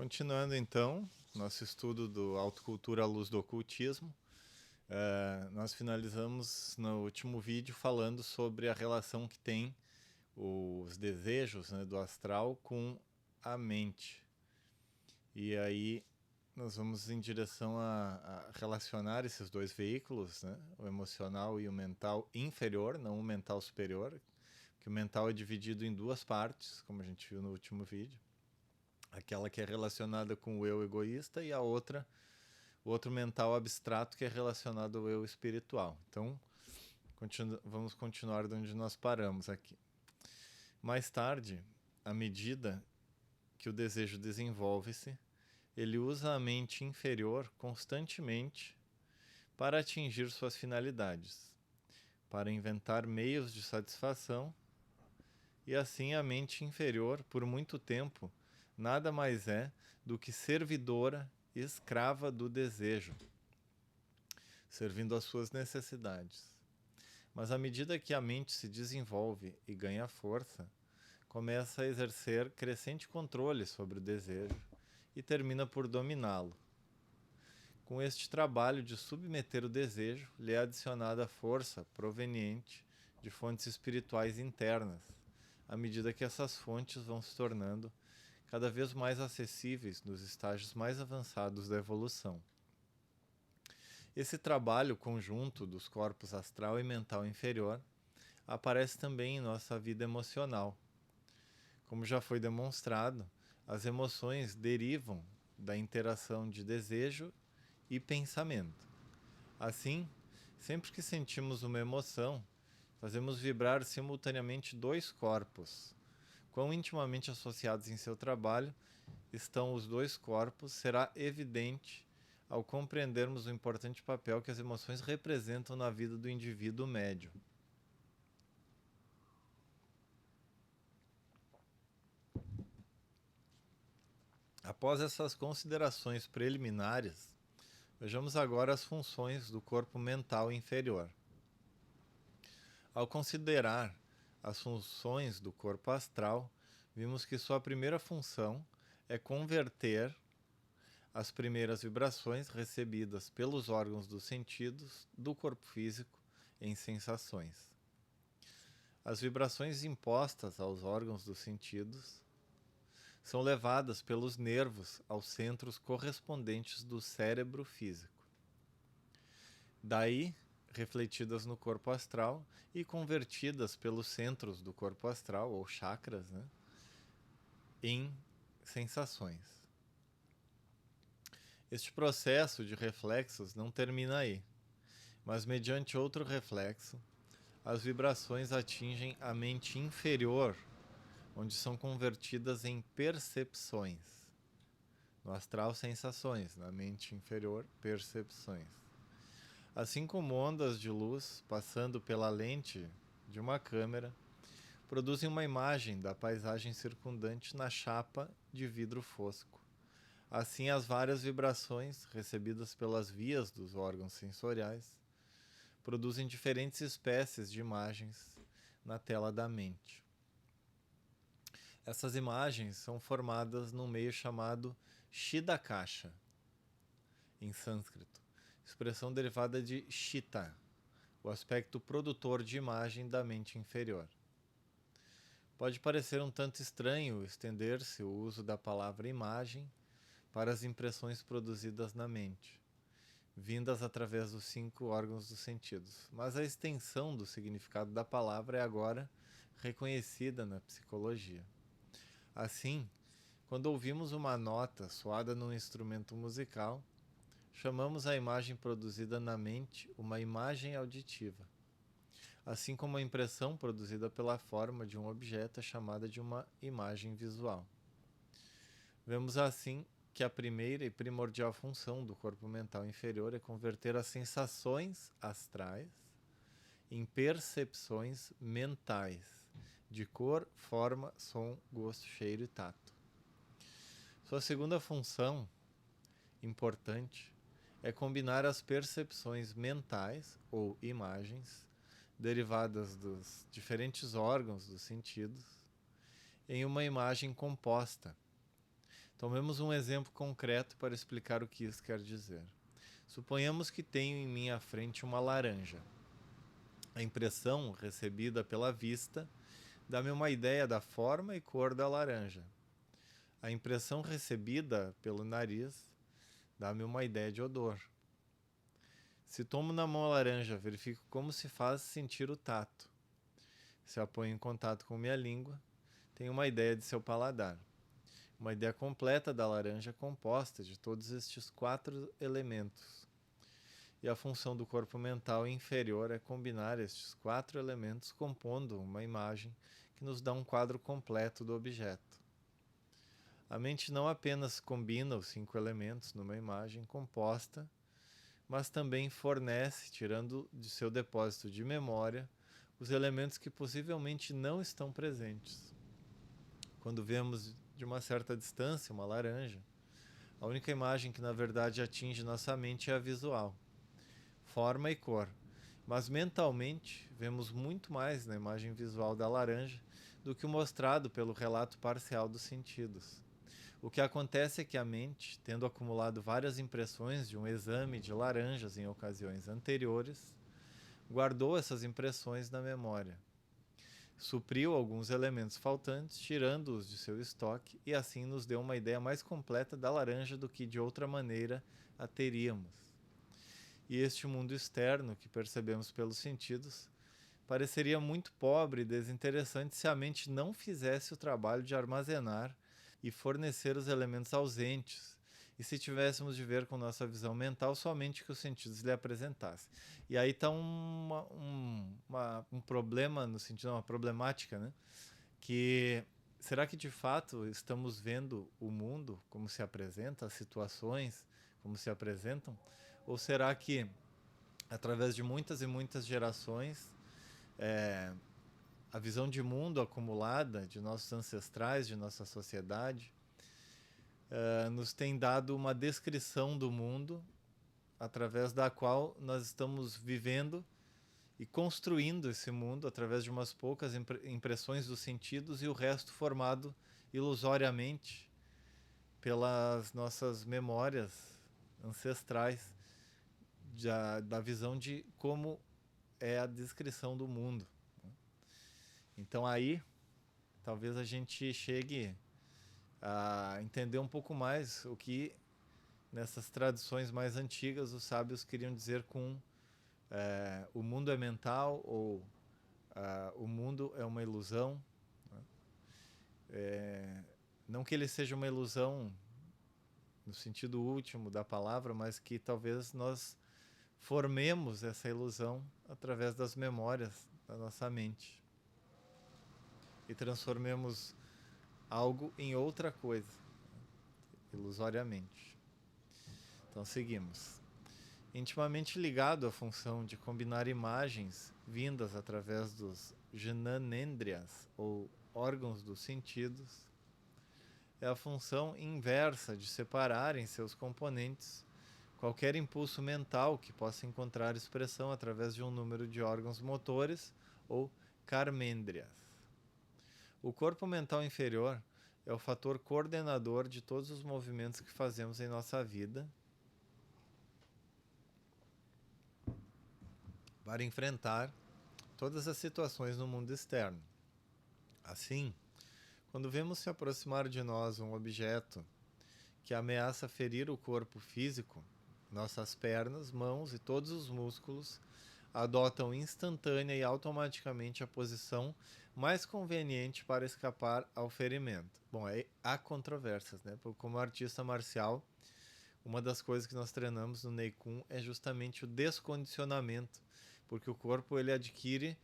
Continuando então, nosso estudo do autocultura à luz do ocultismo, nós finalizamos no último vídeo falando sobre a relação que tem os desejos, né, do astral com a mente. E aí nós vamos em direção a relacionar esses dois veículos, né, o emocional e o mental inferior, não o mental superior, que o mental é dividido em duas partes, como a gente viu no último vídeo. Aquela que é relacionada com o eu egoísta e a outra, o outro mental abstrato que é relacionado ao eu espiritual. Então, vamos continuar de onde nós paramos aqui. Mais tarde, à medida que o desejo desenvolve-se, ele usa a mente inferior constantemente para atingir suas finalidades, para inventar meios de satisfação, e assim a mente inferior, por muito tempo, nada mais é do que servidora e escrava do desejo, servindo às suas necessidades. Mas à medida que a mente se desenvolve e ganha força, começa a exercer crescente controle sobre o desejo e termina por dominá-lo. Com este trabalho de submeter o desejo, lhe é adicionada força proveniente de fontes espirituais internas, à medida que essas fontes vão se tornando cada vez mais acessíveis nos estágios mais avançados da evolução. Esse trabalho conjunto dos corpos astral e mental inferior aparece também em nossa vida emocional. Como já foi demonstrado, as emoções derivam da interação de desejo e pensamento. Assim, sempre que sentimos uma emoção, fazemos vibrar simultaneamente dois corpos. Quão intimamente associados em seu trabalho estão os dois corpos será evidente ao compreendermos o importante papel que as emoções representam na vida do indivíduo médio. Após essas considerações preliminares, vejamos agora as funções do corpo mental inferior. Ao considerar as funções do corpo astral, vimos que sua primeira função é converter as primeiras vibrações recebidas pelos órgãos dos sentidos do corpo físico em sensações. As vibrações impostas aos órgãos dos sentidos são levadas pelos nervos aos centros correspondentes do cérebro físico. Daí, refletidas no corpo astral e convertidas pelos centros do corpo astral, ou chakras, né, em sensações. Este processo de reflexos não termina aí, mas mediante outro reflexo, as vibrações atingem a mente inferior, onde são convertidas em percepções. No astral, sensações, na mente inferior, percepções. Assim como ondas de luz passando pela lente de uma câmera produzem uma imagem da paisagem circundante na chapa de vidro fosco. Assim, as várias vibrações recebidas pelas vias dos órgãos sensoriais produzem diferentes espécies de imagens na tela da mente. Essas imagens são formadas num meio chamado Shidakasha, em sânscrito, expressão derivada de Shita, o aspecto produtor de imagem da mente inferior. Pode parecer um tanto estranho estender-se o uso da palavra imagem para as impressões produzidas na mente, vindas através dos 5 órgãos dos sentidos. Mas a extensão do significado da palavra é agora reconhecida na psicologia. Assim, quando ouvimos uma nota soada num instrumento musical, chamamos a imagem produzida na mente uma imagem auditiva. Assim como a impressão produzida pela forma de um objeto é chamada de uma imagem visual. Vemos assim que a primeira e primordial função do corpo mental inferior é converter as sensações astrais em percepções mentais de cor, forma, som, gosto, cheiro e tato. Sua segunda função importante é combinar as percepções mentais ou imagens derivadas dos diferentes órgãos dos sentidos em uma imagem composta, Tomemos um exemplo concreto para explicar o que isso quer dizer. Suponhamos que tenho em minha frente uma laranja. A impressão recebida pela vista dá-me uma ideia da forma e cor da laranja. A impressão recebida pelo nariz dá-me uma ideia de odor. Se tomo na mão a laranja, verifico como se faz sentir o tato. Se a ponho em contato com minha língua, tenho uma ideia de seu paladar. Uma ideia completa da laranja composta de todos estes 4 elementos. E a função do corpo mental inferior é combinar estes 4 elementos compondo uma imagem que nos dá um quadro completo do objeto. A mente não apenas combina os 5 elementos numa imagem composta, mas também fornece, tirando de seu depósito de memória, os elementos que possivelmente não estão presentes. Quando vemos de uma certa distância uma laranja, a única imagem que na verdade atinge nossa mente é a visual, forma e cor. Mas mentalmente vemos muito mais na imagem visual da laranja do que o mostrado pelo relato parcial dos sentidos. O que acontece é que a mente, tendo acumulado várias impressões de um exame de laranjas em ocasiões anteriores, guardou essas impressões na memória. Supriu alguns elementos faltantes, tirando-os de seu estoque, e assim nos deu uma ideia mais completa da laranja do que de outra maneira a teríamos. E este mundo externo que percebemos pelos sentidos pareceria muito pobre e desinteressante se a mente não fizesse o trabalho de armazenar e fornecer os elementos ausentes, e se tivéssemos de ver com nossa visão mental somente que os sentidos lhe apresentassem. E aí está um problema, no sentido, uma problemática, né? Que será que de fato estamos vendo o mundo como se apresenta, as situações como se apresentam? Ou será que, através de muitas e muitas gerações, a visão de mundo acumulada de nossos ancestrais, de nossa sociedade, nos tem dado uma descrição do mundo através da qual nós estamos vivendo e construindo esse mundo através de umas poucas impressões dos sentidos e o resto formado ilusoriamente pelas nossas memórias ancestrais da visão de como é a descrição do mundo. Então aí, talvez a gente chegue a entender um pouco mais o que nessas tradições mais antigas os sábios queriam dizer com o mundo é mental ou o mundo é uma ilusão. Não que ele seja uma ilusão no sentido último da palavra, mas que talvez nós formemos essa ilusão através das memórias da nossa mente e transformemos algo em outra coisa, ilusoriamente. Então seguimos. Intimamente ligado à função de combinar imagens vindas através dos jnanendriyas, ou órgãos dos sentidos, é a função inversa de separar em seus componentes qualquer impulso mental que possa encontrar expressão através de um número de órgãos motores ou karmendriyas. O corpo mental inferior é o fator coordenador de todos os movimentos que fazemos em nossa vida para enfrentar todas as situações no mundo externo. Assim, quando vemos se aproximar de nós um objeto que ameaça ferir o corpo físico, nossas pernas, mãos e todos os músculos adotam instantânea e automaticamente a posição mais conveniente para escapar ao ferimento. Bom, há controvérsias, né? Como artista marcial, uma das coisas que nós treinamos no Neikun é justamente o descondicionamento, porque o corpo ele adquire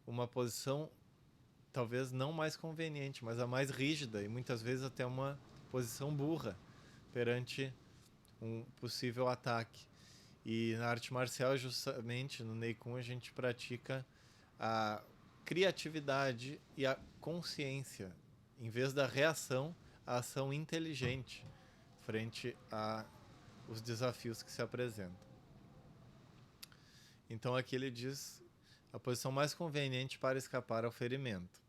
uma posição talvez não mais conveniente, mas a mais rígida e muitas vezes até uma posição burra perante um possível ataque. E na arte marcial, justamente no Neikun, a gente pratica a criatividade e a consciência, em vez da reação, a ação inteligente frente a os desafios que se apresentam. Então aqui ele diz a posição mais conveniente para escapar ao ferimento.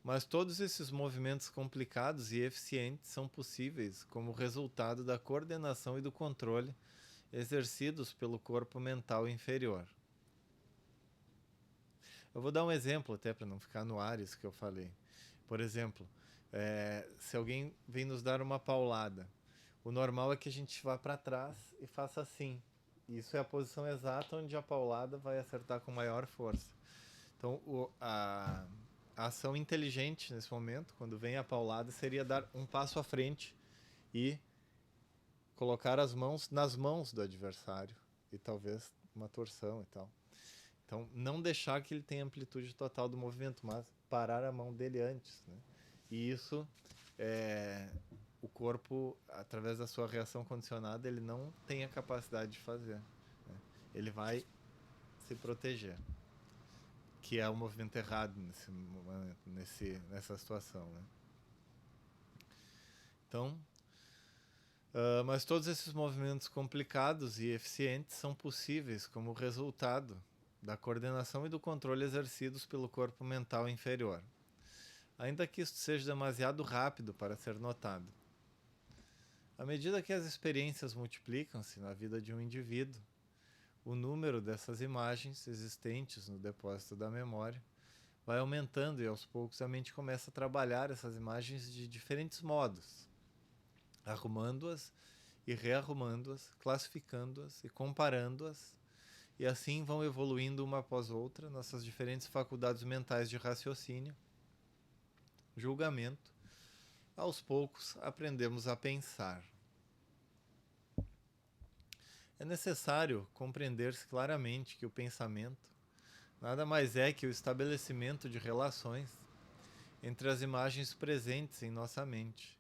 Mas todos esses movimentos complicados e eficientes são possíveis como resultado da coordenação e do controle exercidos pelo corpo mental inferior. Eu vou dar um exemplo até para não ficar no ar isso que eu falei. Por exemplo, se alguém vem nos dar uma paulada, o normal é que a gente vá para trás e faça assim. Isso é a posição exata onde a paulada vai acertar com maior força. Então, a ação inteligente nesse momento, quando vem a paulada, seria dar um passo à frente e colocar as mãos nas mãos do adversário e talvez uma torção e tal. Então, não deixar que ele tenha amplitude total do movimento, mas parar a mão dele antes, né? E isso, o corpo, através da sua reação condicionada, ele não tem a capacidade de fazer, né? Ele vai se proteger, que é o movimento errado nesse momento, nessa situação, né? Então, mas todos esses movimentos complicados e eficientes são possíveis como resultado da coordenação e do controle exercidos pelo corpo mental inferior, ainda que isto seja demasiado rápido para ser notado. À medida que as experiências multiplicam-se na vida de um indivíduo, o número dessas imagens existentes no depósito da memória vai aumentando e aos poucos a mente começa a trabalhar essas imagens de diferentes modos, arrumando-as e rearrumando-as, classificando-as e comparando-as, e assim vão evoluindo uma após outra nossas diferentes faculdades mentais de raciocínio, julgamento. Aos poucos aprendemos a pensar. É necessário compreender-se claramente que o pensamento nada mais é que o estabelecimento de relações entre as imagens presentes em nossa mente.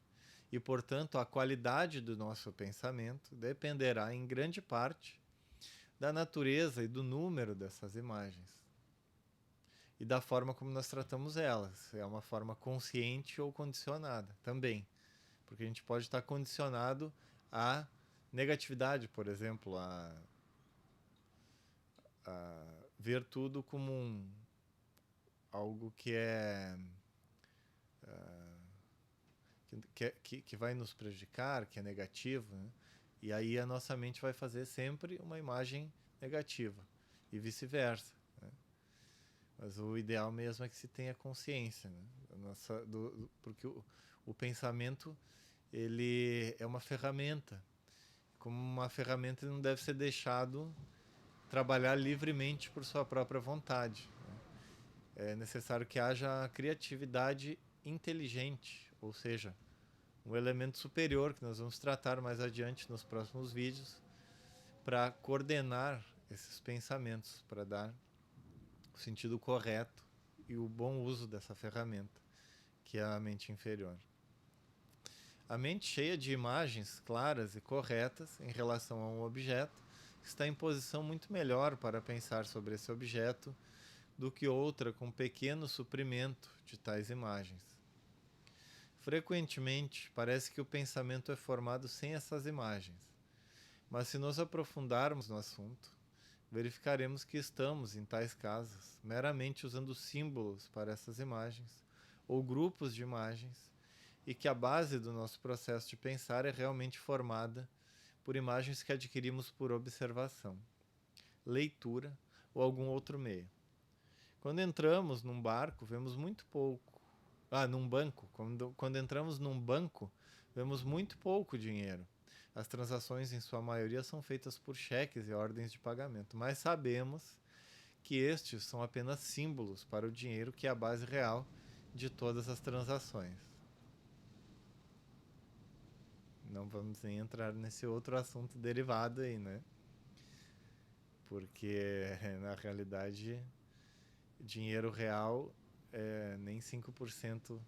E, portanto, a qualidade do nosso pensamento dependerá, em grande parte, da natureza e do número dessas imagens e da forma como nós tratamos elas. É uma forma consciente ou condicionada também, porque a gente pode estar condicionado à negatividade, por exemplo, a ver tudo como algo que é que vai nos prejudicar, que é negativo, né? E aí a nossa mente vai fazer sempre uma imagem negativa e vice-versa, né? Mas o ideal mesmo é que se tenha consciência, né? Porque o pensamento, ele é uma ferramenta. Como uma ferramenta, ele não deve ser deixado trabalhar livremente por sua própria vontade, né? É necessário que haja criatividade inteligente, ou seja, um elemento superior que nós vamos tratar mais adiante nos próximos vídeos, para coordenar esses pensamentos, para dar o sentido correto e o bom uso dessa ferramenta, que é a mente inferior. A mente cheia de imagens claras e corretas em relação a um objeto está em posição muito melhor para pensar sobre esse objeto do que outra com pequeno suprimento de tais imagens. Frequentemente, parece que o pensamento é formado sem essas imagens, mas se nos aprofundarmos no assunto, verificaremos que estamos, em tais casos, meramente usando símbolos para essas imagens, ou grupos de imagens, e que a base do nosso processo de pensar é realmente formada por imagens que adquirimos por observação, leitura ou algum outro meio. Quando entramos num barco, vemos muito pouco. Num banco. Quando entramos num banco, vemos muito pouco dinheiro. As transações, em sua maioria, são feitas por cheques e ordens de pagamento, mas sabemos que estes são apenas símbolos para o dinheiro, que é a base real de todas as transações. Não vamos nem entrar nesse outro assunto derivado aí, né? Porque, na realidade, dinheiro real é nem 5%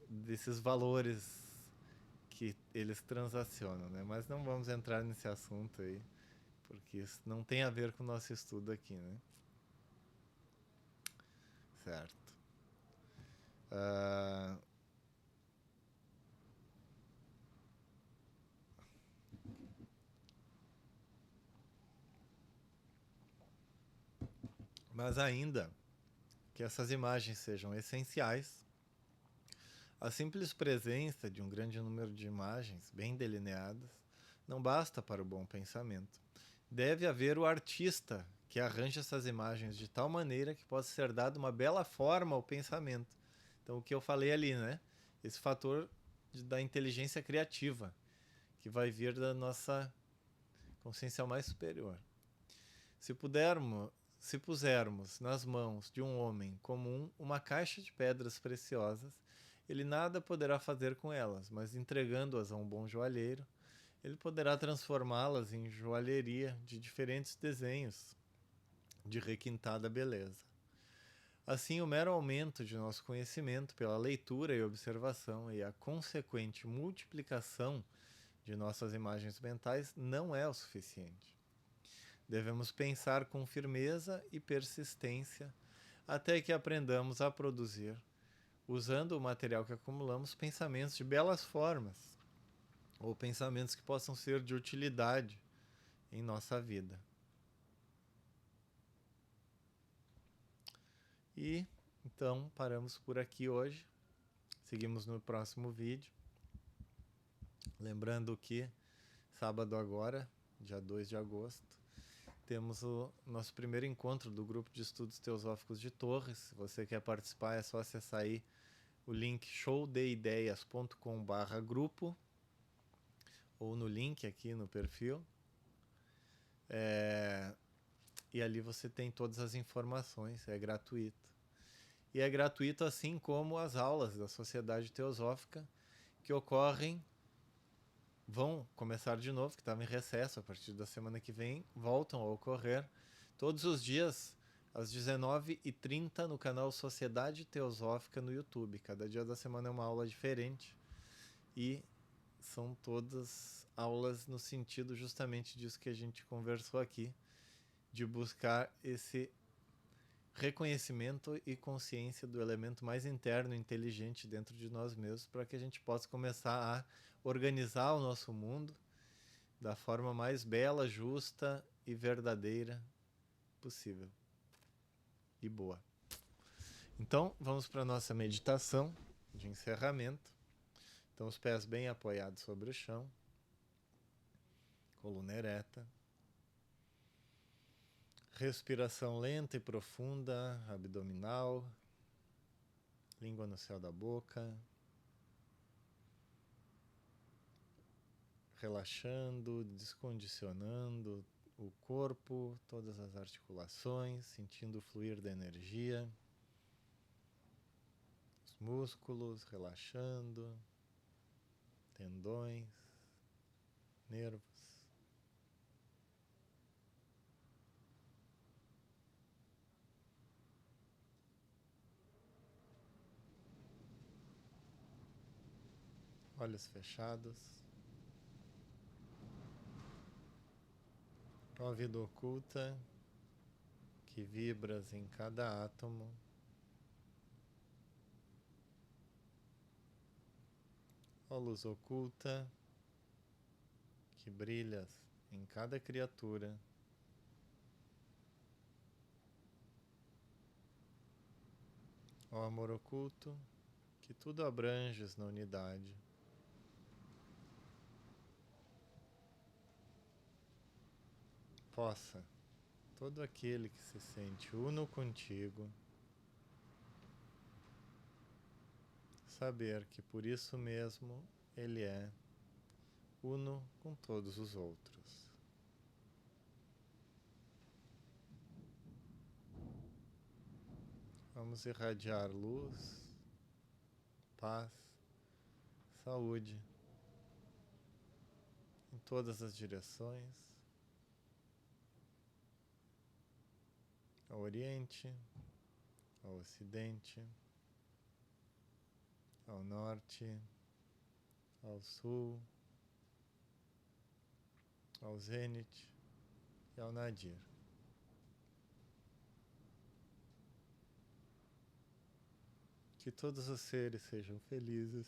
desses valores que eles transacionam, né? Mas não vamos entrar nesse assunto aí, porque isso não tem a ver com o nosso estudo aqui, né? Certo. Mas ainda que essas imagens sejam essenciais, A simples presença de um grande número de imagens bem delineadas não basta para o bom pensamento. Deve haver o artista que arranja essas imagens de tal maneira que possa ser dada uma bela forma ao pensamento. Então, o que eu falei ali, né? Esse fator da inteligência criativa, que vai vir da nossa consciência mais superior. Se pusermos nas mãos de um homem comum uma caixa de pedras preciosas, ele nada poderá fazer com elas, mas entregando-as a um bom joalheiro, ele poderá transformá-las em joalheria de diferentes desenhos, de requintada beleza. Assim, o mero aumento de nosso conhecimento pela leitura e observação e a consequente multiplicação de nossas imagens mentais não é o suficiente. Devemos pensar com firmeza e persistência até que aprendamos a produzir, usando o material que acumulamos, pensamentos de belas formas, ou pensamentos que possam ser de utilidade em nossa vida. E então paramos por aqui hoje. Seguimos no próximo vídeo. Lembrando que sábado agora, dia 2 de agosto, temos o nosso primeiro encontro do grupo de estudos teosóficos de Torres. Se você quer participar, é só acessar aí o link showdeideias.com/grupo ou no link aqui no perfil. E ali você tem todas as informações, é gratuito. E é gratuito assim como as aulas da Sociedade Teosófica que vão começar de novo, que estava em recesso a partir da semana que vem, voltam a ocorrer todos os dias às 19h30 no canal Sociedade Teosófica no YouTube. Cada dia da semana é uma aula diferente e são todas aulas no sentido justamente disso que a gente conversou aqui, de buscar esse reconhecimento e consciência do elemento mais interno e inteligente dentro de nós mesmos, para que a gente possa começar a organizar o nosso mundo da forma mais bela, justa e verdadeira possível. E boa. Então, vamos para a nossa meditação de encerramento. Então, os pés bem apoiados sobre o chão, coluna ereta. Respiração lenta e profunda, abdominal, língua no céu da boca, relaxando, descondicionando o corpo, todas as articulações, sentindo o fluir da energia, os músculos relaxando, tendões, nervos. Olhos fechados. Ó vida oculta que vibras em cada átomo. Ó luz oculta que brilhas em cada criatura. Ó amor oculto que tudo abranges na unidade. Possa todo aquele que se sente uno contigo saber que por isso mesmo ele é uno com todos os outros. Vamos irradiar luz, paz, saúde em todas as direções, ao Oriente, ao Ocidente, ao Norte, ao Sul, ao Zênite e ao Nadir. Que todos os seres sejam felizes.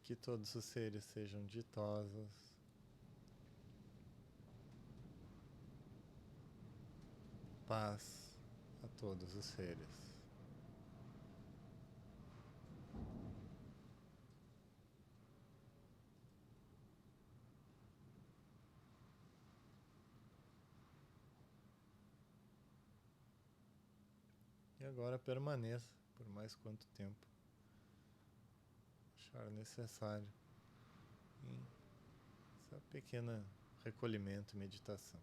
Que todos os seres sejam ditosos. Paz a todos os seres. E agora permaneça por mais quanto tempo achar necessário em essa pequena recolhimento e meditação.